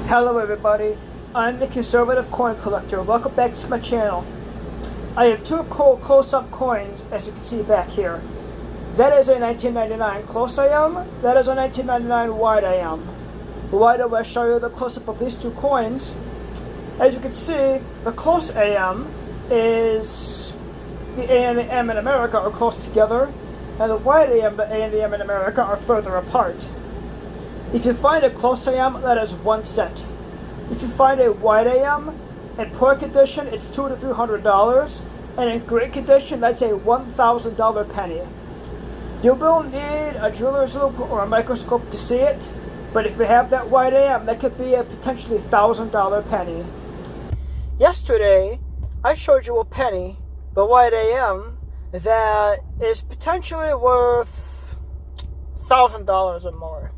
Hello everybody, I'm the conservative coin collector. Welcome back to my channel. I have two cool close-up coins, as you can see back here. That is a 1999 close AM, that is a 1999 wide AM. Why do I show you the close-up of these two coins? As you can see, the close AM is the A and the M in America are close together, and the wide AM, the A and the M in America are further apart. If you find a close AM, that is 1 cent. If you find a wide AM, in poor condition, it's $200 to $300, and in great condition, that's a $1,000 penny. You will need a jeweler's loupe or a microscope to see it, but if you have that wide AM, that could be a potentially $1,000 penny. Yesterday, I showed you a penny, the wide AM, that is potentially worth $1,000 or more.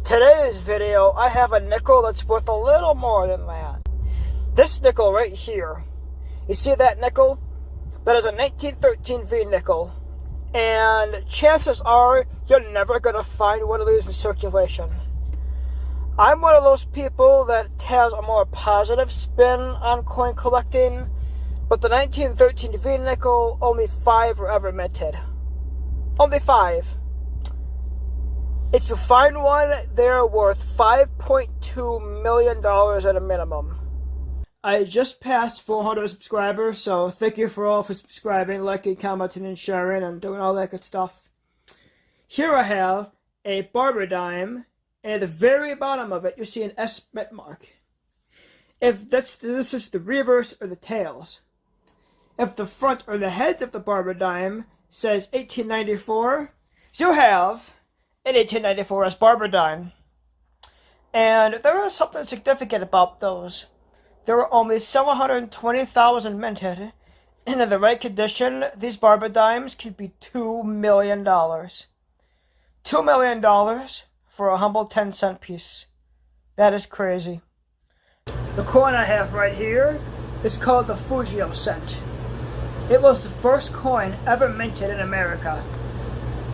Today's video, I have a nickel that's worth a little more than that. This nickel right here, you see that nickel? That is a 1913 V nickel. And chances are, you're never going to find one of these in circulation. I'm one of those people that has a more positive spin on coin collecting, but the 1913 V nickel, only 5 were ever minted. Only 5. If you find one, they're worth $5.2 million at a minimum. I just passed 400 subscribers, so thank you for all for subscribing, liking, commenting, and sharing, and doing all that good stuff. Here I have a barber dime, and at the very bottom of it, you see an S mint mark. If this is the reverse or the tails. If the front or the head of the barber dime says 1894, you have an 1894 S barber dime. And there is something significant about those. There were only 720,000 minted, and in the right condition, these barber dimes can be $2 million. $2 million for a humble 10-cent piece. That is crazy. The coin I have right here is called the Fujio cent. It was the first coin ever minted in America.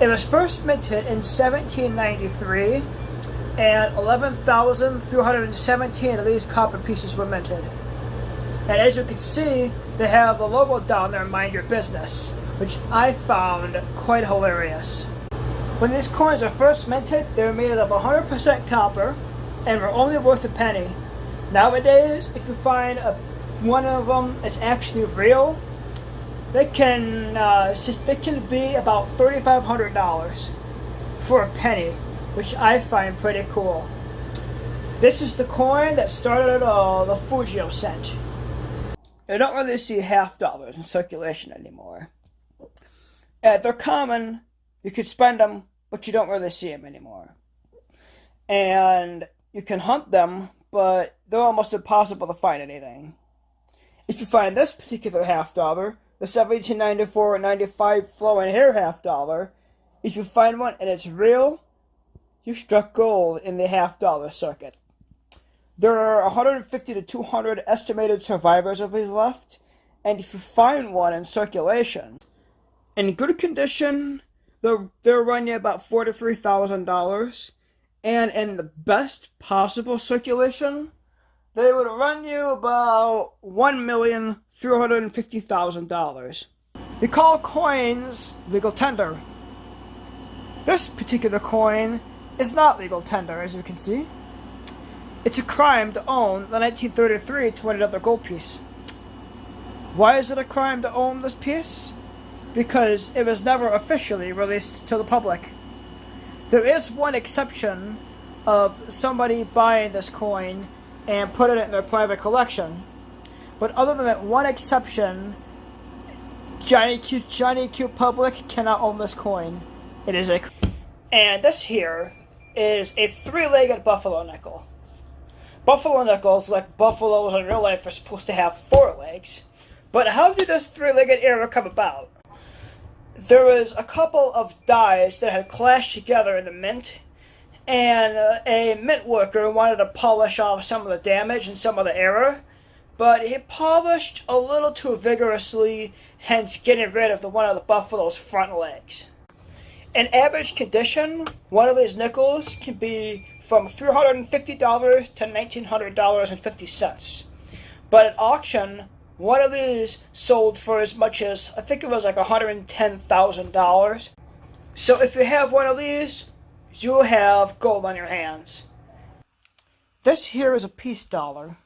It was first minted in 1793, and 11,317 of these copper pieces were minted. And as you can see, they have the logo down there, mind your business, which I found quite hilarious. When these coins are first minted, they were made out of 100% copper and were only worth a penny. Nowadays, if you find one of them that's actually real, they can be about $3,500 for a penny, which I find pretty cool. This is the coin that started the Fujio cent. You don't really see half dollars in circulation anymore. They're common, you could spend them, but you don't really see them anymore. And you can hunt them, but they're almost impossible to find anything. If you find this particular half dollar, the 1794 and 95 flowing hair half dollar, if you find one and it's real, you struck gold in the half dollar circuit. There are 150 to 200 estimated survivors of these left, and if you find one in circulation, in good condition, they'll run you about $4,000 to $3,000, and in the best possible circulation, they would run you about $1,350,000. We call coins legal tender. This particular coin is not legal tender, as you can see. It's a crime to own the 1933 $20 gold piece. Why is it a crime to own this piece? Because it was never officially released to the public. There is one exception of somebody buying this coin and putting it in their private collection. But other than that one exception, Johnny Q public cannot own this coin. It is and this here is a 3-legged buffalo nickel. Buffalo nickels, like buffaloes in real life, are supposed to have 4 legs. But how did this 3-legged era come about? There was a couple of dies that had clashed together in the mint, and a mint worker wanted to polish off some of the damage and some of the error, but he polished a little too vigorously, hence getting rid of one of the buffalo's front legs. In average condition, one of these nickels can be from $350 to $1,900.50. But at auction, one of these sold for as much as, I think it was like $110,000. So if you have one of these, you'll have gold on your hands. This here is a peace dollar,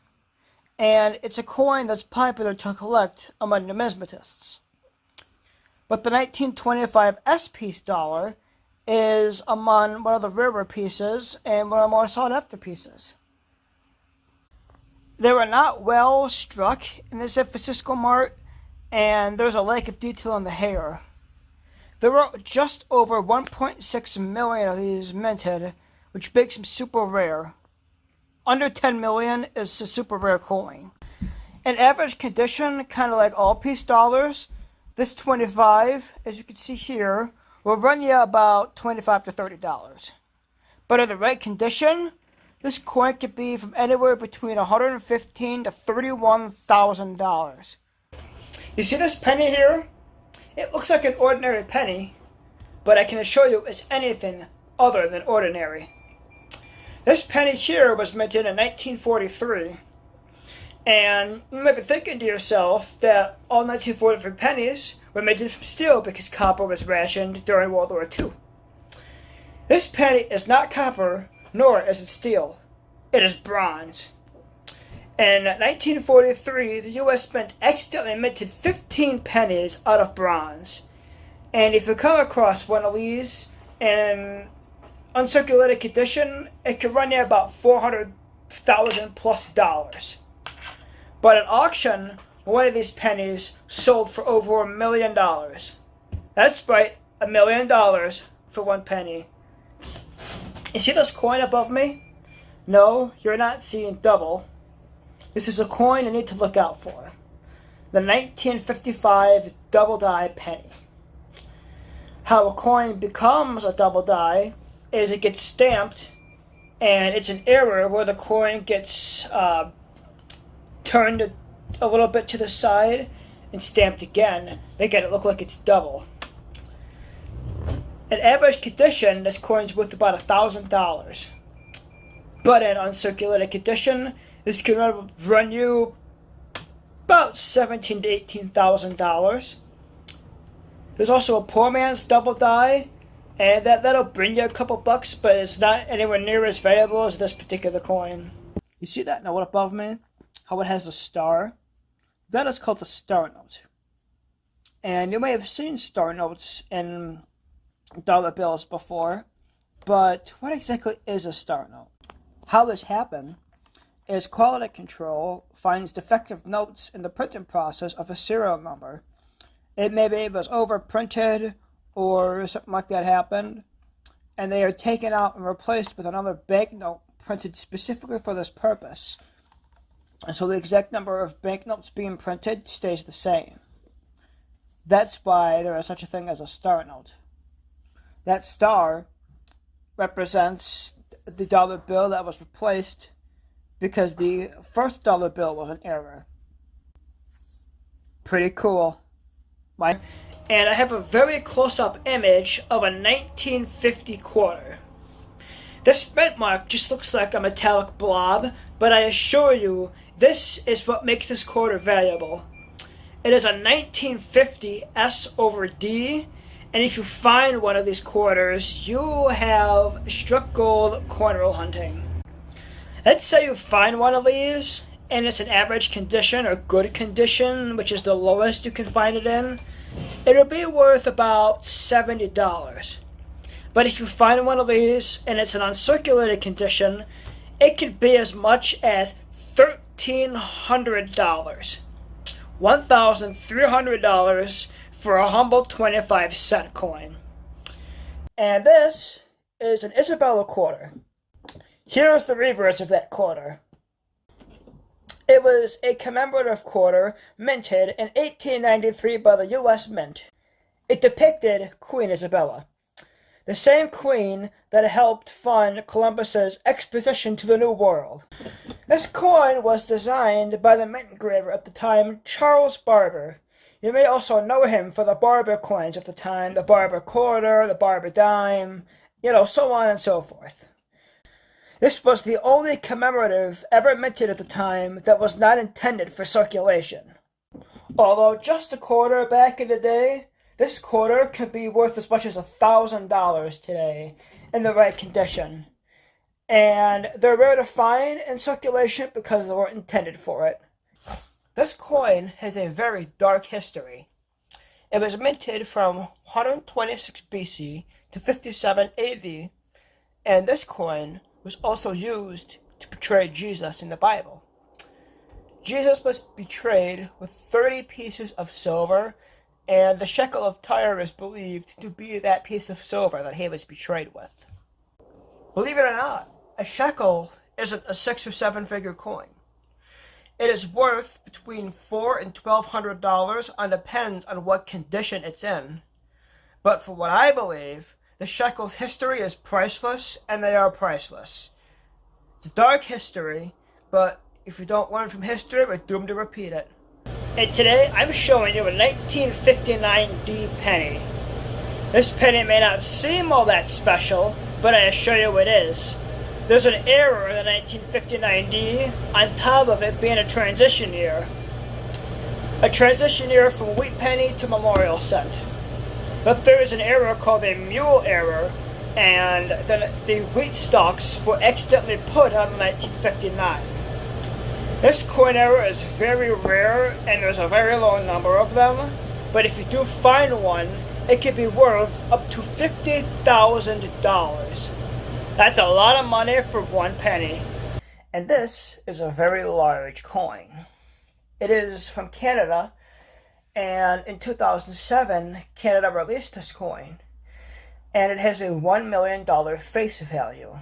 and it's a coin that's popular to collect among numismatists. But the 1925 S-piece dollar is among one of the rarer pieces and one of the more sought-after pieces. They were not well struck in the San Francisco mart, and there's a lack of detail on the hair. There were just over 1.6 million of these minted, which makes them super rare. Under 10 million is a super rare coin. In average condition, kind of like all piece dollars, this 25, as you can see here, will run you about $25 to $30. But in the right condition, this coin could be from anywhere between $115,000 to $31,000. You see this penny here? It looks like an ordinary penny, but I can assure you it's anything other than ordinary. This penny here was minted in 1943, and you might be thinking to yourself that all 1943 pennies were minted from steel because copper was rationed during World War II. This penny is not copper, nor is it steel. It is bronze. In 1943, the U.S. Mint accidentally minted 15 pennies out of bronze. And if you come across one of these in uncirculated condition, it could run you about $400,000 plus. But at auction, one of these pennies sold for over $1 million. That's right, $1 million for one penny. You see this coin above me? No, you're not seeing double. This is a coin you need to look out for. The 1955 double die penny. How a coin becomes a double die is it gets stamped, and it's an error where the coin gets turned a little bit to the side and stamped again, making it look like it's double. In average condition, this coin's worth about $1,000. But in uncirculated condition, this can run you about $17,000 to $18,000. There's also a poor man's double die, and that'll bring you a couple bucks, but it's not anywhere near as valuable as this particular coin. You see that note above me? How it has a star? That is called the star note. And you may have seen star notes in dollar bills before, but what exactly is a star note? How this happened is quality control finds defective notes in the printing process of a serial number. It maybe was overprinted or something like that happened, and they are taken out and replaced with another banknote printed specifically for this purpose. And so the exact number of banknotes being printed stays the same. That's why there is such a thing as a star note. That star represents the dollar bill that was replaced because the first dollar bill was an error. Pretty cool. And I have a very close-up image of a 1950 quarter. This mint mark just looks like a metallic blob, but I assure you, this is what makes this quarter valuable. It is a 1950 S over D, and if you find one of these quarters, you have struck gold coin roll hunting. Let's say you find one of these, and it's in average condition or good condition, which is the lowest you can find it in. It'll be worth about $70. But if you find one of these and it's in uncirculated condition, it could be as much as $1,300. $1,300 for a humble 25-cent coin. And this is an Isabella quarter. Here's the reverse of that quarter. It was a commemorative quarter minted in 1893 by the U.S. Mint. It depicted Queen Isabella, the same queen that helped fund Columbus's expedition to the New World. This coin was designed by the mint engraver at the time, Charles Barber. You may also know him for the Barber coins of the time, the Barber quarter, the Barber dime, so on and so forth. This was the only commemorative ever minted at the time that was not intended for circulation. Although just a quarter back in the day, this quarter could be worth as much as $1,000 today in the right condition. And they're rare to find in circulation because they weren't intended for it. This coin has a very dark history. It was minted from 126 BC to 57 AD, and this coin was also used to portray Jesus in the Bible. Jesus was betrayed with 30 pieces of silver, and the shekel of Tyre is believed to be that piece of silver that he was betrayed with. Believe it or not, a shekel isn't a 6 or 7 figure coin. It is worth between $400 and $1,200 and depends on what condition it's in. But for what I believe, the shekel's history is priceless, and they are priceless. It's a dark history, but if you don't learn from history, we're doomed to repeat it. And today, I'm showing you a 1959 D penny. This penny may not seem all that special, but I assure you it is. There's an error in the 1959 D, on top of it being a transition year. A transition year from wheat penny to memorial cent. But there is an error called a mule error, and the wheat stalks were accidentally put on 1959. This coin error is very rare, and there's a very low number of them, but if you do find one, it could be worth up to $50,000. That's a lot of money for one penny. And this is a very large coin. It is from Canada, and in 2007, Canada released this coin. And it has a $1 million face value.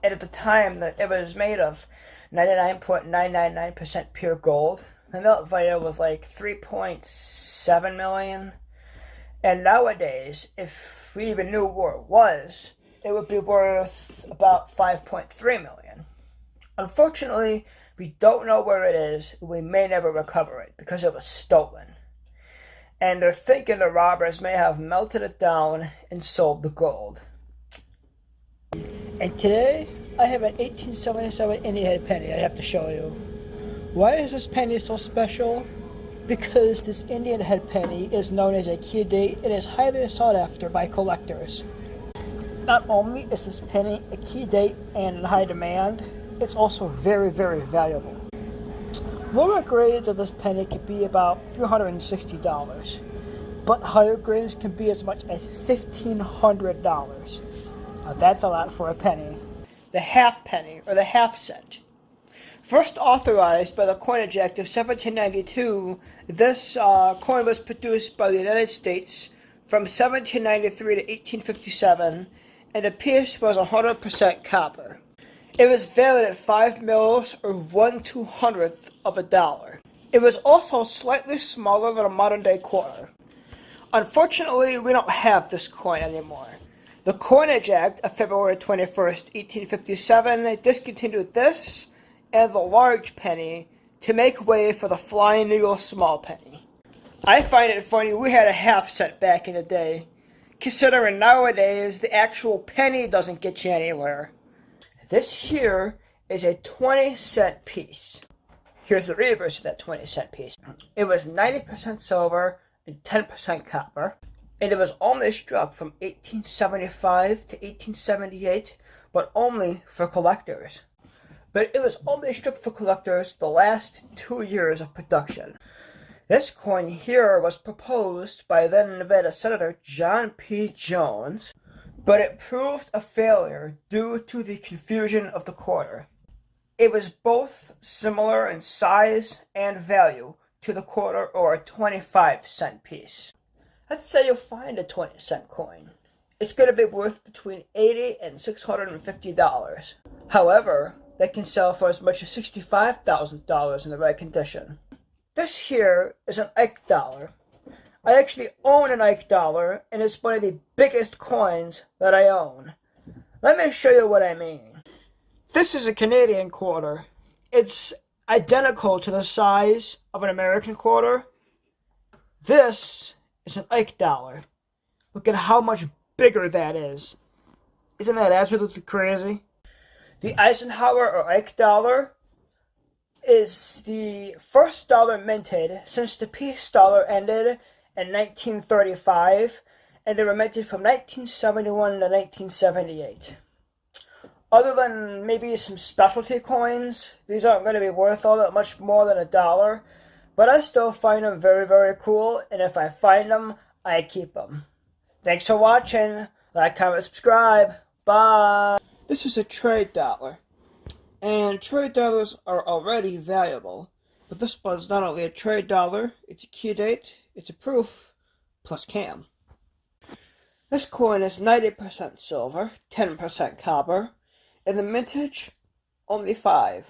And at the time, that it was made of 99.999% pure gold. The melt value was like 3.7 million. And nowadays, if we even knew where it was, it would be worth about 5.3 million. Unfortunately, we don't know where it is. We may never recover it because it was stolen. And they're thinking the robbers may have melted it down and sold the gold. And today, I have an 1877 Indian head penny I have to show you. Why is this penny so special? Because this Indian head penny is known as a key date and is highly sought after by collectors. Not only is this penny a key date and in high demand, it's also very, very valuable. Lower grades of this penny could be about $360, but higher grades can be as much as $1,500. Now that's a lot for a penny. The half penny, or the half cent. First authorized by the Coinage Act of 1792, this coin was produced by the United States from 1793 to 1857, and the piece was 100% copper. It was valued at 5 mils, or 1/200th of a dollar. It was also slightly smaller than a modern-day quarter. Unfortunately, we don't have this coin anymore. The Coinage Act of February 21st, 1857 discontinued this and the large penny to make way for the Flying Eagle small penny. I find it funny we had a half cent back in the day, considering nowadays the actual penny doesn't get you anywhere. This here is a 20-cent piece. Here's the reverse of that 20-cent piece. It was 90% silver and 10% copper, and it was only struck from 1875 to 1878, but only for collectors. But it was only struck for collectors the last 2 years of production. This coin here was proposed by then Nevada Senator John P. Jones, but it proved a failure due to the confusion of the quarter. It was both similar in size and value to the quarter or a 25-cent piece. Let's say you find a 20-cent coin. It's going to be worth between $80 and $650. However, they can sell for as much as $65,000 in the right condition. This here is an Ike dollar. I actually own an Ike dollar, and it's one of the biggest coins that I own. Let me show you what I mean. This is a Canadian quarter. It's identical to the size of an American quarter. This is an Ike dollar. Look at how much bigger that is. Isn't that absolutely crazy? The Eisenhower or Ike dollar is the first dollar minted since the peace dollar ended in 1935, and they were minted from 1971 to 1978. Other than maybe some specialty coins, these aren't going to be worth all that much more than $1, but I still find them very, very cool, and if I find them, I keep them. Thanks for watching. Like, comment, subscribe. Bye. This is a trade dollar, and trade dollars are already valuable, but this one's not only a trade dollar, it's a key date, it's a proof, plus cam. This coin is 90% silver, 10% copper, and the mintage, only 5.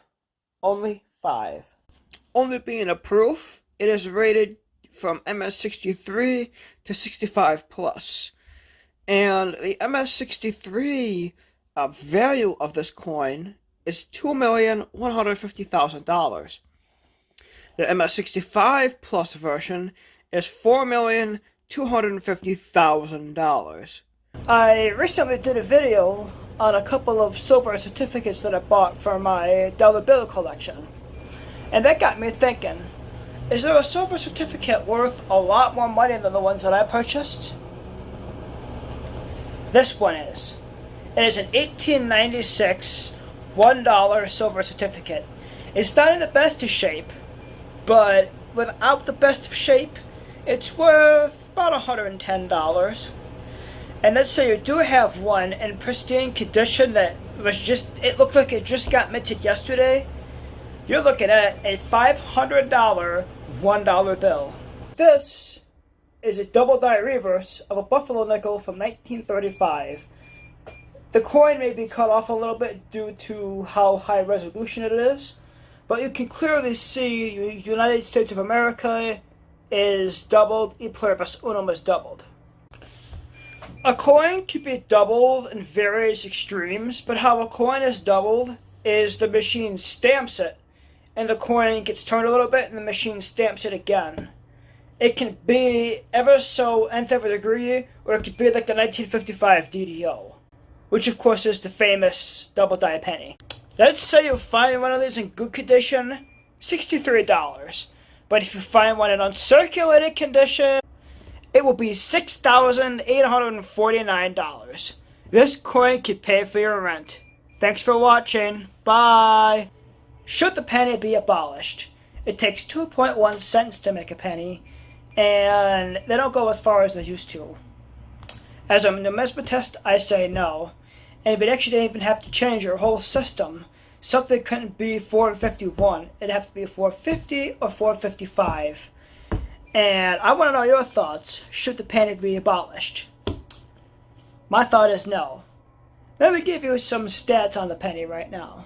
Only 5. Only being a proof, it is rated from MS63 to 65 plus. And the MS63 value of this coin is $2,150,000. The MS65 plus version is $4,250,000. I recently did a video on a couple of silver certificates that I bought for my dollar bill collection. And that got me thinking, is there a silver certificate worth a lot more money than the ones that I purchased? This one is. It is an 1896 $1 silver certificate. It's not in the best of shape, but without the best of shape, it's worth about $110. And let's say you do have one in pristine condition that was it looked like it just got minted yesterday, you're looking at a $500 $1 bill. This is a double die reverse of a buffalo nickel from 1935. The coin may be cut off a little bit due to how high resolution it is, but you can clearly see United States of America is doubled, e pluribus unum is doubled. A coin can be doubled in various extremes, but how a coin is doubled is the machine stamps it, and the coin gets turned a little bit, and the machine stamps it again. It can be ever so nth of a degree, or it could be like the 1955 DDO, which of course is the famous double die penny. Let's say you find one of these in good condition, $63. But if you find one in uncirculated condition, it will be $6,849. This coin could pay for your rent. Thanks for watching. Bye. Should the penny be abolished? It takes 2.1 cents to make a penny, and they don't go as far as they used to. As a numismatist, I say no. And if it actually didn't even have to change your whole system, something couldn't be 451. It'd have to be 450 or 455. And I want to know your thoughts. Should the penny be abolished? My thought is no. Let me give you some stats on the penny right now.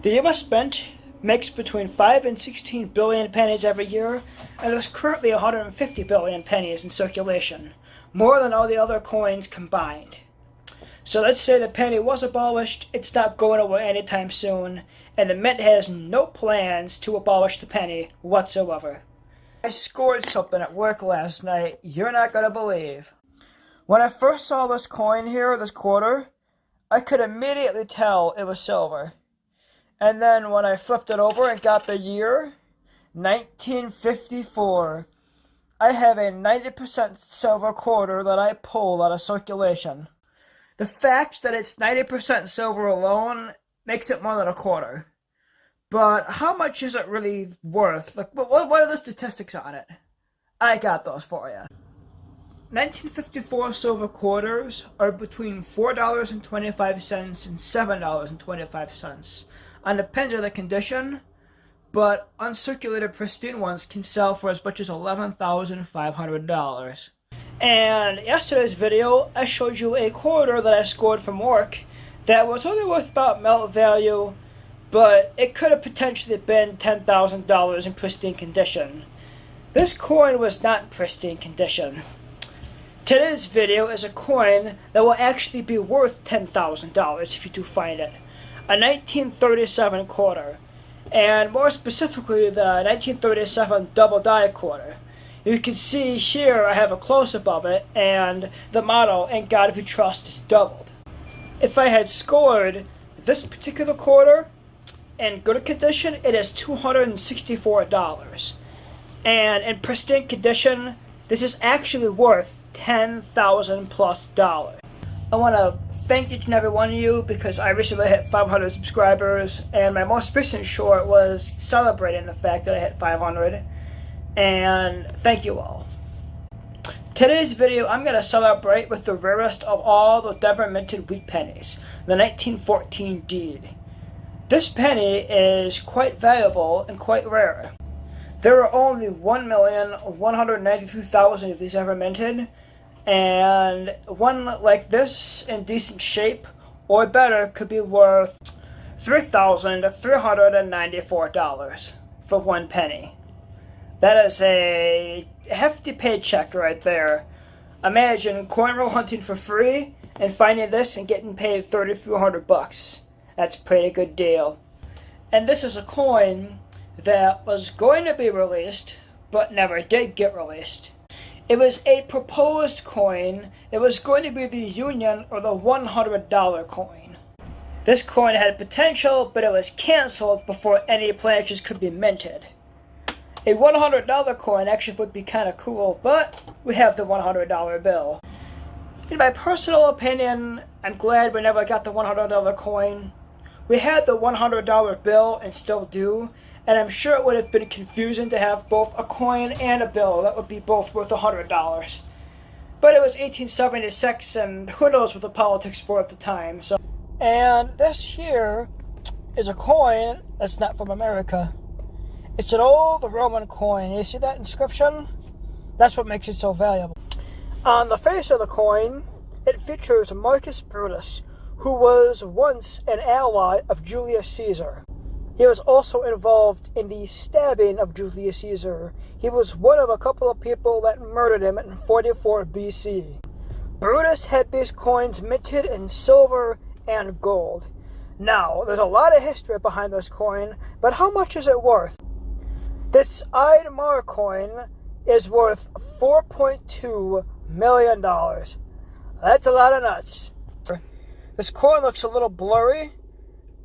The US Mint makes between 5 and 16 billion pennies every year, and there's currently 150 billion pennies in circulation, more than all the other coins combined. So let's say the penny was abolished, it's not going away anytime soon, and the Mint has no plans to abolish the penny whatsoever. I scored something at work last night you're not going to believe. When I first saw this coin here, this quarter, I could immediately tell it was silver. And then when I flipped it over and got the year, 1954, I have a 90% silver quarter that I pulled out of circulation. The fact that it's 90% silver alone makes it more than a quarter. But how much is it really worth? Like, what are the statistics on it? I got those for you. 1954 silver quarters are between $4.25 and $7.25. And depends on the condition, but uncirculated pristine ones can sell for as much as $11,500. And yesterday's video, I showed you a quarter that I scored from work that was only worth about melt value, but it could have potentially been $10,000 in pristine condition. This coin was not in pristine condition. Today's video is a coin that will actually be worth $10,000 if you do find it. A 1937 quarter, and more specifically the 1937 double die quarter. You can see here I have a close-up of it, and the motto, "In God We Trust," is doubled. If I had scored this particular quarter, in good condition, it is $264. And in pristine condition, this is actually worth $10,000 plus. I want to thank each and every one of you because I recently hit 500 subscribers, and my most recent short was celebrating the fact that I hit 500. And thank you all. Today's video, I'm going to celebrate with the rarest of all the Denver minted wheat pennies, the 1914 deed. This penny is quite valuable and quite rare. There are only 1,192,000 of these ever minted, and one like this in decent shape or better could be worth $3,394 for one penny. That is a hefty paycheck right there. Imagine coin roll hunting for free and finding this and getting paid $3,300. That's a pretty good deal. And this is a coin that was going to be released but never did get released. It was a proposed coin. It was going to be the Union or the $100 coin. This coin had potential, but it was canceled before any planches could be minted. A $100 coin actually would be kind of cool, but we have the $100 bill. In my personal opinion, I'm glad we never got the $100 coin. We had the $100 bill and still do, and I'm sure it would have been confusing to have both a coin and a bill that would be both worth $100. But it was 1876, and who knows what the politics were at the time. So, and this here is a coin that's not from America. It's an old Roman coin. You see that inscription? That's what makes it so valuable. On the face of the coin, it features Marcus Brutus, who was once an ally of Julius Caesar. He was also involved in the stabbing of Julius Caesar. He was one of a couple of people that murdered him in 44 BC. Brutus had these coins minted in silver and gold. Now, there's a lot of history behind this coin, but how much is it worth? This Eidmar coin is worth $4.2 million. That's a lot of nuts. This coin looks a little blurry,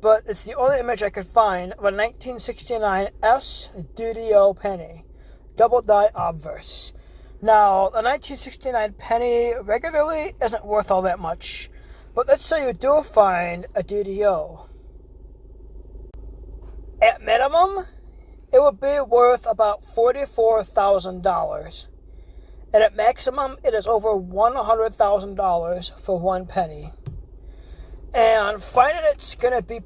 but it's the only image I could find of a 1969 S DDO penny, double die obverse. Now, the 1969 penny regularly isn't worth all that much, but let's say you do find a DDO. At minimum, it would be worth about $44,000. And at maximum, it is over $100,000 for one penny. And finding it'll be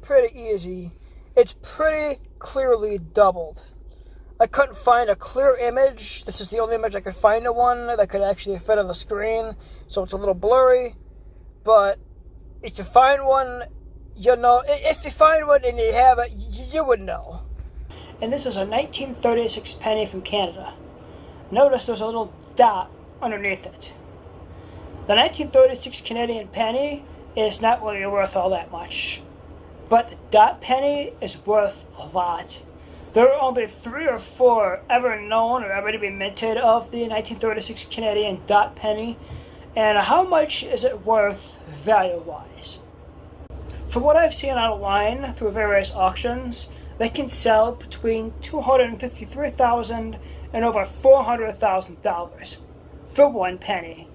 pretty easy. It's pretty clearly doubled. I couldn't find a clear image. This is the only image I could find of one that could actually fit on the screen, so it's a little blurry. But if you find one, you know. If you find one and you have it, you would know. And this is a 1936 penny from Canada. Notice there's a little dot underneath it. The 1936 Canadian penny is not really worth all that much, but the dot penny is worth a lot. There are only 3 or 4 ever known or ever to be minted of the 1936 Canadian dot penny, and how much is it worth value-wise? From what I've seen online through various auctions, they can sell between $253,000 and over $400,000 for one penny.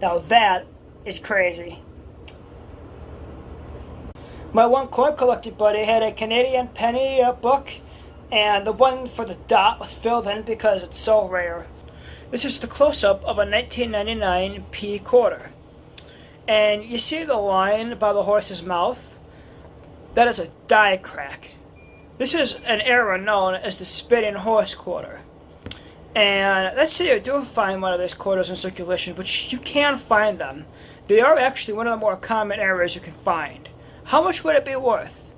Now that is crazy. My one coin collecting buddy had a Canadian penny book, and the one for the dot was filled in because it's so rare. This is the close-up of a 1999 P quarter. And you see the line by the horse's mouth? That is a die crack. This is an era known as the spitting horse quarter. And let's say you do find one of these quarters in circulation, which you can find them. They are actually one of the more common errors you can find. How much would it be worth?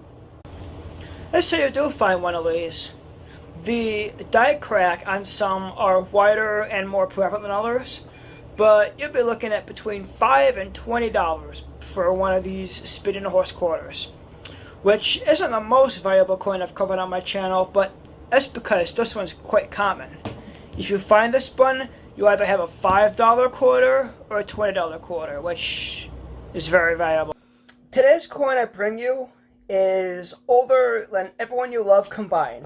Let's say you do find one of these. The die crack on some are wider and more prevalent than others, but you'll be looking at between $5 and $20 for one of these spitting horse quarters, which isn't the most valuable coin I've covered on my channel, but that's because this one's quite common. If you find this one, you either have a $5 quarter or a $20 quarter, which is very valuable. Today's coin I bring you is older than everyone you love combined.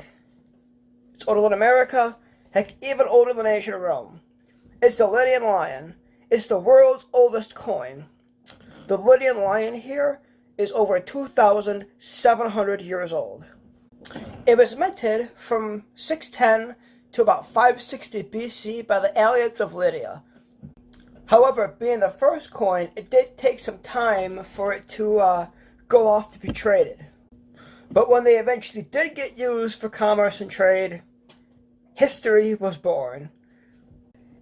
It's older than America, heck, even older than ancient Rome. It's the Lydian lion. It's the world's oldest coin. The Lydian lion here is over 2,700 years old. It was minted from 610 to about 560 BC by the Aliads of Lydia. However, being the first coin, it did take some time for it to go off to be traded. But when they eventually did get used for commerce and trade, history was born.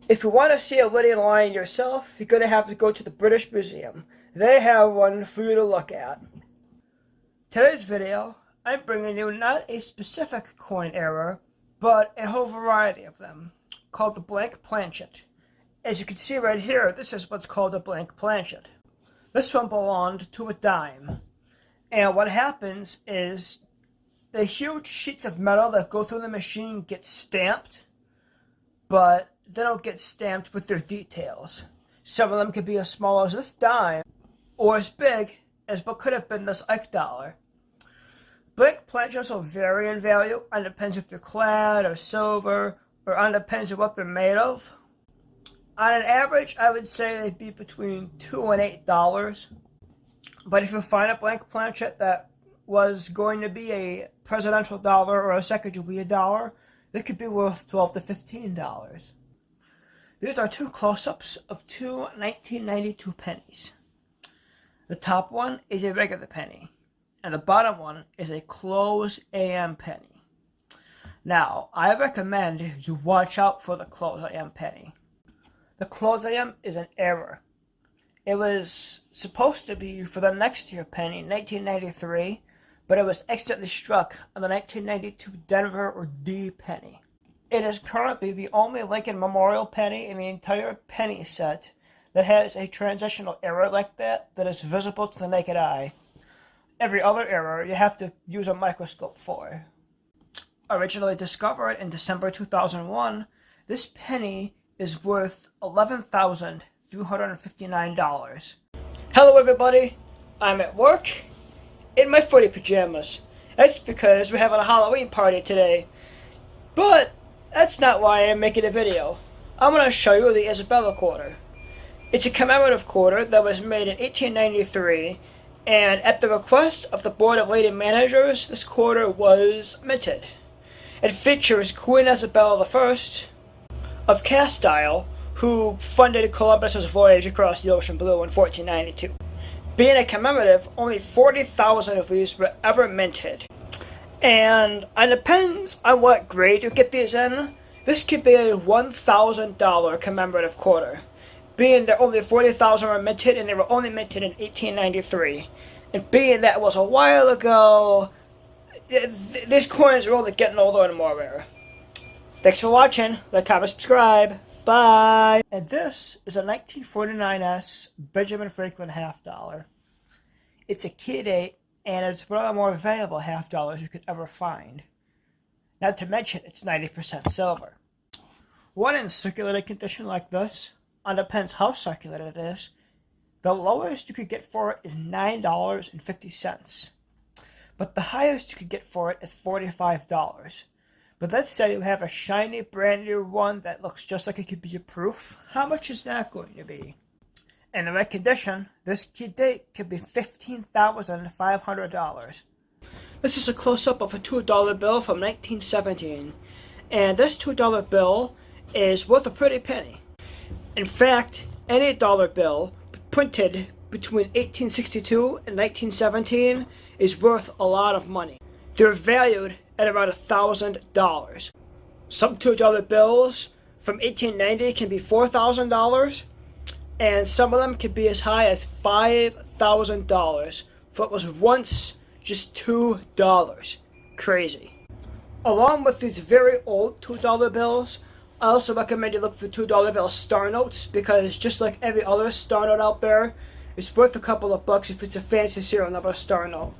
If you want to see a Lydian lion yourself, you're going to have to go to the British Museum. They have one for you to look at. Today's video, I'm bringing you not a specific coin era, but a whole variety of them, called the blank planchet. As you can see right here, this is what's called a blank planchet. This one belonged to a dime. And what happens is the huge sheets of metal that go through the machine get stamped, but they don't get stamped with their details. Some of them could be as small as this dime, or as big as what could have been this Ike dollar. Blank planchets will vary in value, and depends if they're clad or silver, or on depends on what they're made of. On an average, I would say they'd be between $2 and $8. But if you find a blank planchet that was going to be a presidential dollar or a Sacagawea dollar, it could be worth $12 to $15. These are two close-ups of two 1992 pennies. The top one is a regular penny, and the bottom one is a close AM penny. Now, I recommend you watch out for the close AM penny. The close AM is an error. It was supposed to be for the next year penny, 1993, but it was accidentally struck on the 1992 Denver or D penny. It is currently the only Lincoln Memorial penny in the entire penny set that has a transitional error like that is visible to the naked eye. Every other error you have to use a microscope for. Originally discovered in December 2001, this penny is worth $11,359. Hello everybody, I'm at work in my footy pajamas. That's because we're having a Halloween party today. But that's not why I'm making a video. I'm going to show you the Isabella quarter. It's a commemorative quarter that was made in 1893, and at the request of the Board of Lady Managers, this quarter was minted. It features Queen Isabella I of Castile, who funded Columbus's voyage across the ocean blue in 1492. Being a commemorative, only 40,000 of these were ever minted. And it depends on what grade you get these in. This could be a $1,000 commemorative quarter, being that only 40,000 were minted and they were only minted in 1893. And being that was a while ago, these coins are only getting older and more rare. Thanks for watching. Like, comment, subscribe. Bye. And this is a 1949S Benjamin Franklin half dollar. It's a key date, and it's one of the more valuable half dollars you could ever find. Not to mention, it's 90% silver. One in circulated condition like this, and depends how circulated it is, the lowest you could get for it is $9.50. But the highest you could get for it is $45. But let's say you have a shiny brand new one that looks just like it could be a proof. How much is that going to be? In the right condition, this key date could be $15,500. This is a close-up of a $2 bill from 1917. And this $2 bill is worth a pretty penny. In fact, any dollar bill printed between 1862 and 1917 is worth a lot of money. They're valued at around $1,000. Some $2 bills from 1890 can be $4,000, and some of them can be as high as $5,000 for what was once just $2. Crazy. Along with these very old $2 bills, I also recommend you look for $2 bill star notes, because just like every other star note out there, it's worth a couple of bucks if it's a fancy serial number star note.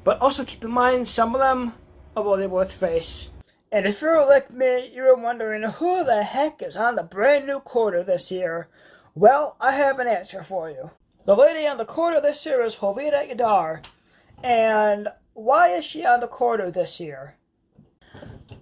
But also keep in mind, some of them are really worth face. And if you're like me, you're wondering who the heck is on the brand new quarter this year, well, I have an answer for you. The lady on the quarter this year is Hovita Yadar. And why is she on the quarter this year?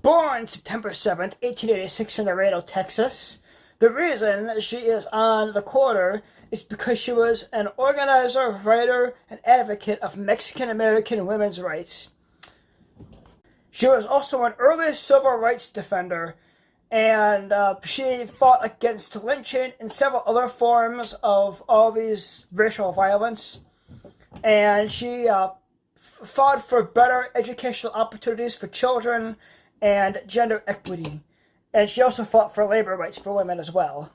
Born September 7th, 1886 in Laredo, Texas. The reason she is on the quarter is because she was an organizer, writer, and advocate of Mexican-American women's rights. She was also an early civil rights defender, and she fought against lynching and several other forms of all these racial violence. And she fought for better educational opportunities for children and gender equity. And she also fought for labor rights for women as well.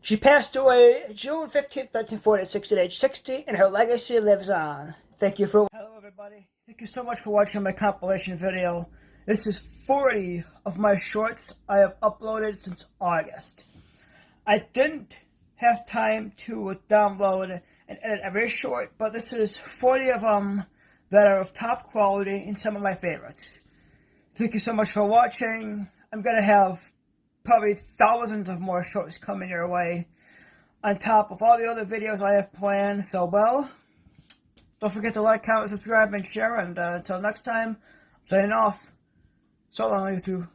She passed away June 15th, 1946 at age 60, and her legacy lives on. Thank you for... Hello everybody. Thank you so much for watching my compilation video. This is 40 of my shorts I have uploaded since August. I didn't have time to download and edit every short, but this is 40 of them that are of top quality and some of my favorites. Thank you so much for watching. I'm going to have probably thousands of more shorts coming your way on top of all the other videos I have planned. So, well, don't forget to like, comment, subscribe, and share. And until next time, I'm signing off. So long, YouTube.